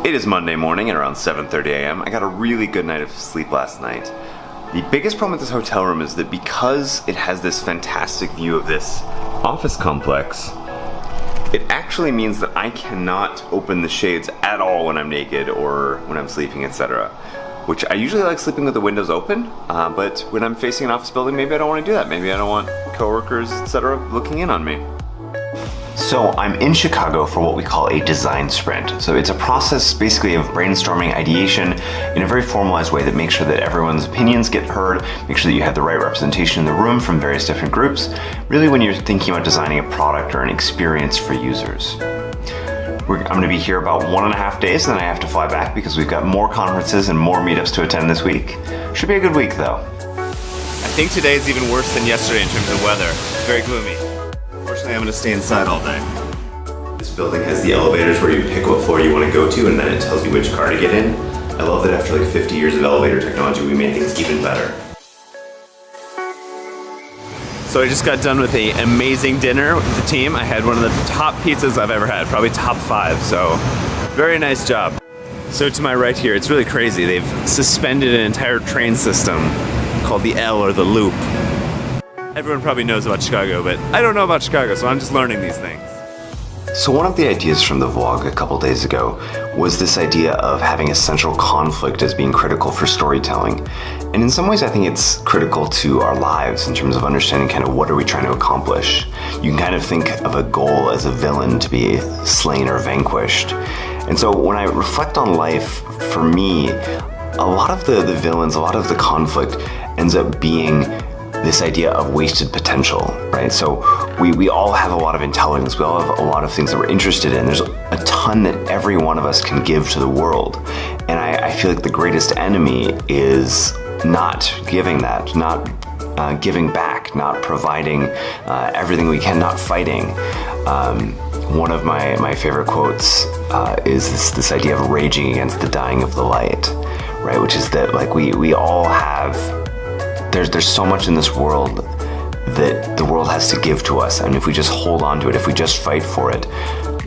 It is Monday morning at around 7:30 a.m. I got a really good night of sleep last night. The biggest problem with this hotel room is that because it has this fantastic view of this office complex, it actually means that I cannot open the shades at all when I'm naked or when I'm sleeping, etc. Which I usually like sleeping with the windows open, but when I'm facing an office building, maybe I don't want to do that. Maybe I don't want coworkers, etc. looking in on me. So I'm in Chicago for what we call a design sprint. So it's a process basically of brainstorming, ideation in a very formalized way that makes sure that everyone's opinions get heard, make sure that you have the right representation in the room from various different groups, really when you're thinking about designing a product or an experience for users. I'm going to be here about 1.5 days, and then I have to fly back because we've got more conferences and more meetups to attend this week. Should be a good week though. I think today is even worse than yesterday in terms of weather. It's very gloomy. Unfortunately, I'm going to stay inside all day. This building has the elevators where you pick what floor you want to go to, and then it tells you which car to get in. I love that after like 50 years of elevator technology, we made things even better. So I just got done with an amazing dinner with the team. I had one of the top pizzas I've ever had, probably top 5, so very nice job. So to my right here, it's really crazy. They've suspended an entire train system called the L or the Loop. Everyone probably knows about Chicago, but I don't know about Chicago, so I'm just learning these things. So one of the ideas from the vlog a couple days ago was this idea of having a central conflict as being critical for storytelling. And in some ways I think it's critical to our lives in terms of understanding kind of what are we trying to accomplish. You can kind of think of a goal as a villain to be slain or vanquished. And so when I reflect on life, for me, a lot of the villains, a lot of the conflict ends up being this idea of wasted potential, right? So we all have a lot of intelligence, we all have a lot of things that we're interested in. There's a ton that every one of us can give to the world. And I feel like the greatest enemy is not giving that, not giving back, not providing everything we can, not fighting. One of my favorite quotes is this idea of raging against the dying of the light, right? Which is that like we all have, there's so much in this world that the world has to give to us, and if we just hold on to it, if we just fight for it,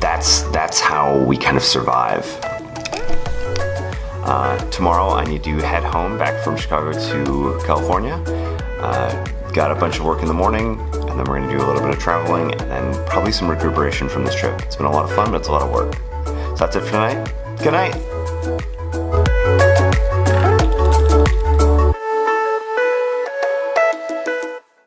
that's how we kind of survive. Tomorrow I need to head home back from Chicago to California. Got a bunch of work in the morning, and then we're going to do a little bit of traveling, and then probably some recuperation from this trip. It's been a lot of fun, but it's a lot of work. So that's it for tonight. Good night.